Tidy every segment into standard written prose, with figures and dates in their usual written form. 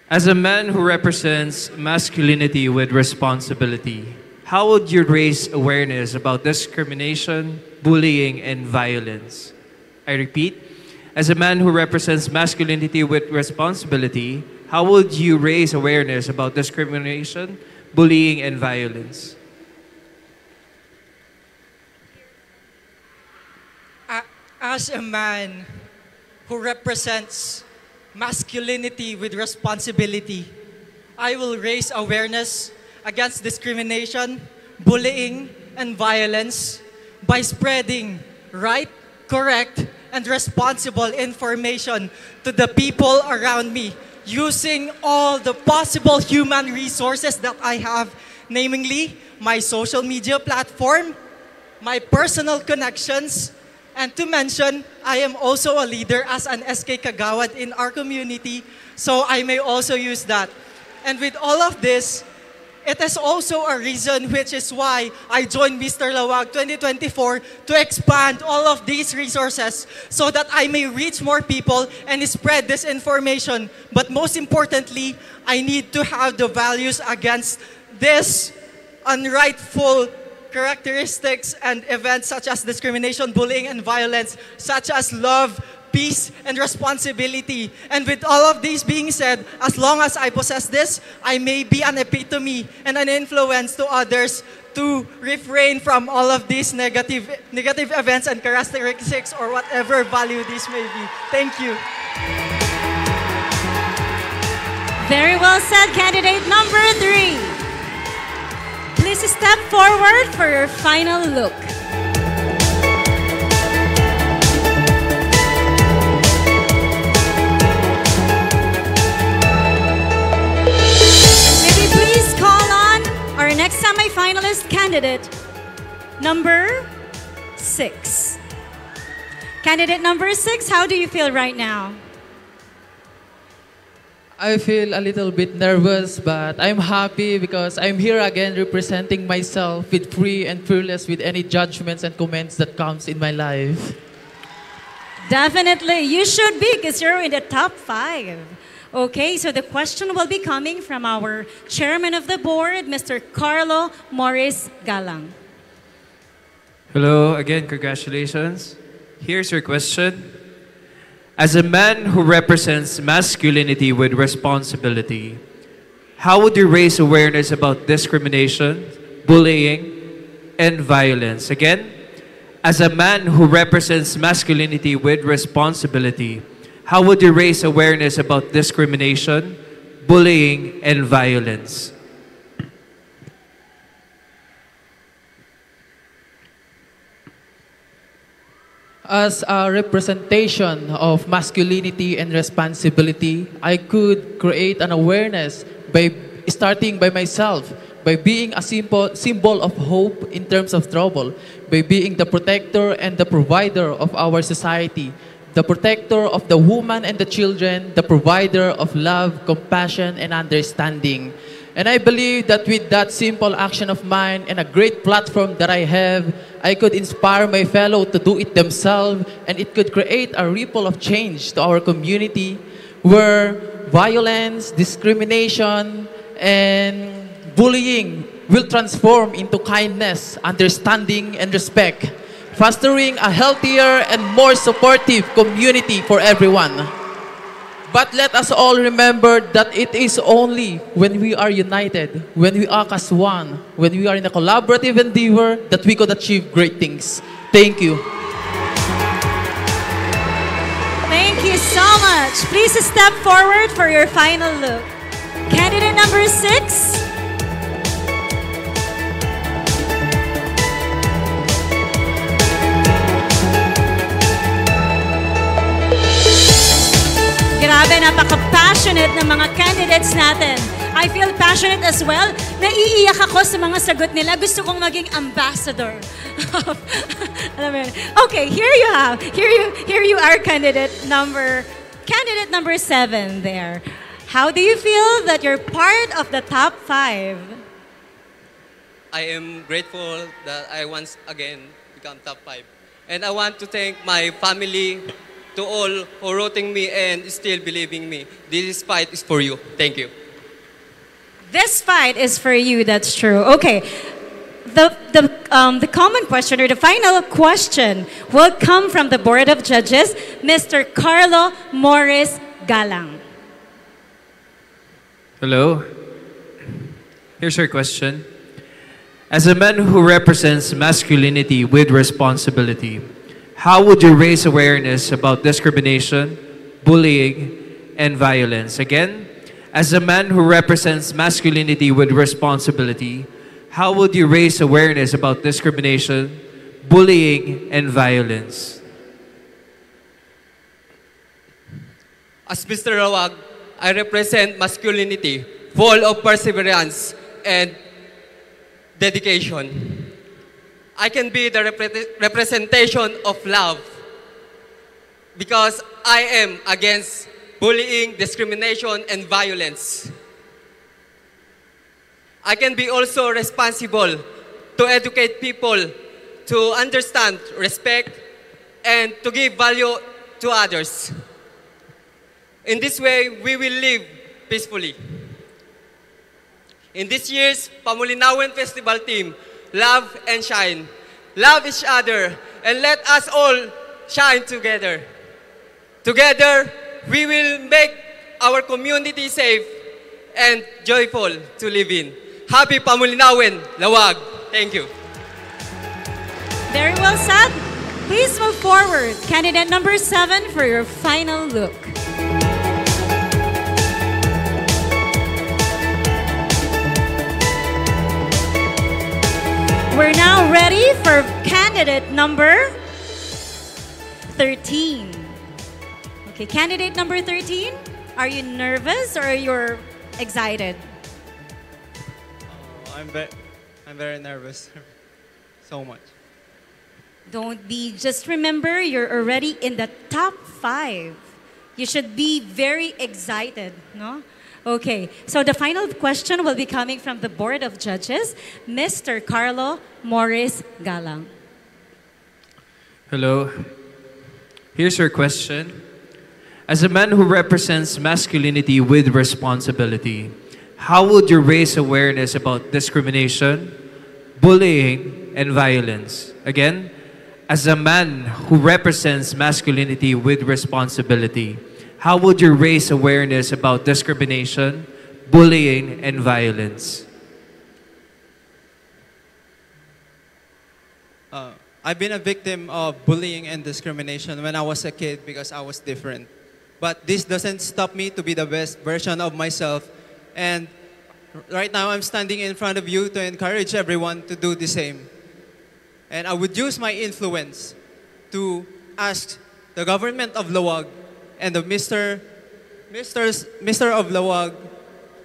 As a man who represents masculinity with responsibility, how would you raise awareness about discrimination, bullying, and violence? I repeat, as a man who represents masculinity with responsibility, how would you raise awareness about discrimination, bullying, and violence? As a man who represents masculinity with responsibility, I will raise awareness against discrimination, bullying, and violence by spreading right, correct, and responsible information to the people around me using all the possible human resources that I have, namely my social media platform, my personal connections, and to mention, I am also a leader as an SK Kagawad in our community, so I may also use that. And with all of this, it is also a reason which is why I joined Mr. Laoag 2024 to expand all of these resources so that I may reach more people and spread this information. But most importantly, I need to have the values against this unrightful characteristics and events such as discrimination, bullying, and violence, such as love, peace, and responsibility. And with all of these being said, as long as I possess this, I may be an epitome and an influence to others to refrain from all of these negative events and characteristics or whatever value this may be. Thank you. Very well said, candidate number 3. Please step forward for your final look. May we please call on our next semi-finalist candidate, number 6. Candidate number 6, how do you feel right now? I feel a little bit nervous, but I'm happy because I'm here again representing myself with free and fearless with any judgments and comments that comes in my life. Definitely, you should be because you're in the top 5. Okay, so the question will be coming from our chairman of the board, Mr. Carlo Morris Galang. Hello, again, congratulations. Here's your question. As a man who represents masculinity with responsibility, how would you raise awareness about discrimination, bullying, and violence? Again, as a man who represents masculinity with responsibility, how would you raise awareness about discrimination, bullying, and violence? As a representation of masculinity and responsibility, I could create an awareness by starting by myself, by being a symbol of hope in terms of trouble, by being the protector and the provider of our society, the protector of the woman and the children, the provider of love, compassion, and understanding. And I believe that with that simple action of mine and a great platform that I have, I could inspire my fellow to do it themselves, and it could create a ripple of change to our community where violence, discrimination, and bullying will transform into kindness, understanding, and respect, fostering a healthier and more supportive community for everyone. But let us all remember that it is only when we are united, when we act as one, when we are in a collaborative endeavor that we could achieve great things. Thank you. Thank you so much. Please step forward for your final look. Candidate number 6. Grabe, napaka-passionate ng mga candidates natin. I feel passionate as well. Naiiyak ako sa mga sagot nila. Gusto kong maging ambassador. Alam mo yun. Okay, here you are, candidate number 7 there. How do you feel that you're part of the top 5? I am grateful that I once again become top 5. And I want to thank my family, to all who rooting me and still believing me. This fight is for you. Thank you. This fight is for you, that's true. Okay, the common question or the final question will come from the Board of Judges, Mr. Carlo Morris Galang. Hello. Here's your question. As a man who represents masculinity with responsibility, how would you raise awareness about discrimination, bullying, and violence? Again, as a man who represents masculinity with responsibility, how would you raise awareness about discrimination, bullying, and violence? As Mr. Laoag, I represent masculinity, full of perseverance and dedication. I can be the representation of love because I am against bullying, discrimination, and violence. I can be also responsible to educate people to understand, respect, and to give value to others. In this way, we will live peacefully. In this year's Pamulinawen Festival theme, Love and Shine. Love each other and let us all shine together. Together, we will make our community safe and joyful to live in. Happy Pamulinawen, Laoag. Thank you. Very well said. Please move forward. Candidate number 7 for your final look. We're now ready for candidate number 13. Okay, candidate number 13, are you nervous or you're excited? I'm very nervous. So much. Don't be, just remember you're already in the top 5. You should be very excited, no? Okay, so the final question will be coming from the Board of Judges, Mr. Carlo Morris Galang. Hello. Here's your question. As a man who represents masculinity with responsibility, how would you raise awareness about discrimination, bullying, and violence? Again, as a man who represents masculinity with responsibility, how would you raise awareness about discrimination, bullying, and violence? I've been a victim of bullying and discrimination when I was a kid because I was different. But this doesn't stop me to be the best version of myself. And right now I'm standing in front of you to encourage everyone to do the same. And I would use my influence to ask the government of Laoag and the Mr. of Laoag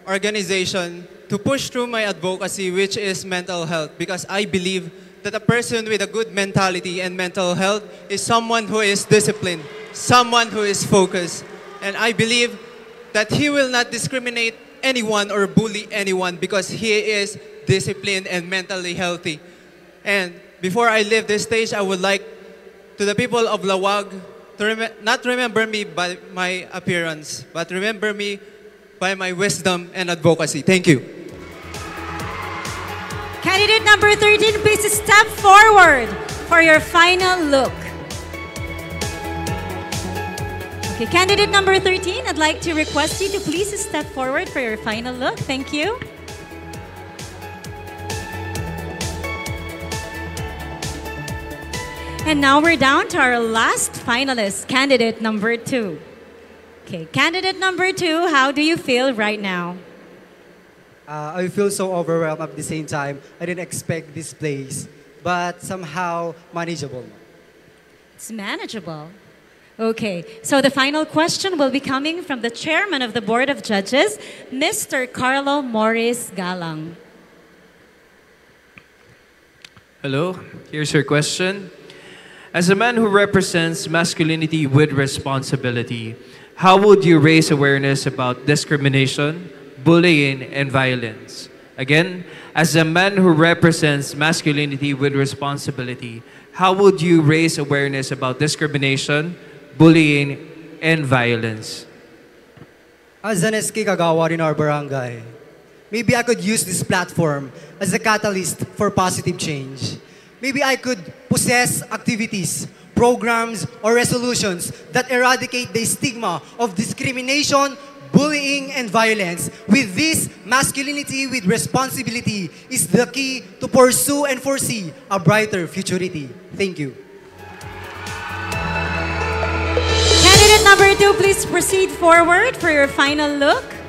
organization to push through my advocacy, which is mental health, because I believe that a person with a good mentality and mental health is someone who is disciplined, someone who is focused. And I believe that he will not discriminate anyone or bully anyone because he is disciplined and mentally healthy. And before I leave this stage, I would like to the people of Laoag to not remember me by my appearance, but remember me by my wisdom and advocacy. Thank you. Candidate number 13, please step forward for your final look. Okay, candidate number 13, I'd like to request you to please step forward for your final look. Thank you. And now we're down to our last finalist, candidate number 2. Okay, candidate number 2, how do you feel right now? I feel so overwhelmed at the same time. I didn't expect this place, but somehow manageable. It's manageable. Okay, so the final question will be coming from the chairman of the Board of Judges, Mr. Carlo Morris Galang. Hello, here's your question. As a man who represents masculinity with responsibility, how would you raise awareness about discrimination, bullying, and violence? Again, as a man who represents masculinity with responsibility, how would you raise awareness about discrimination, bullying, and violence. As an SK Kagawad in our barangay, maybe I could use this platform as a catalyst for positive change. Maybe I could possess activities, programs, or resolutions that eradicate the stigma of discrimination, bullying, and violence. With this, masculinity with responsibility is the key to pursue and foresee a brighter futurity. Thank you. Candidate number 2, please proceed forward for your final look.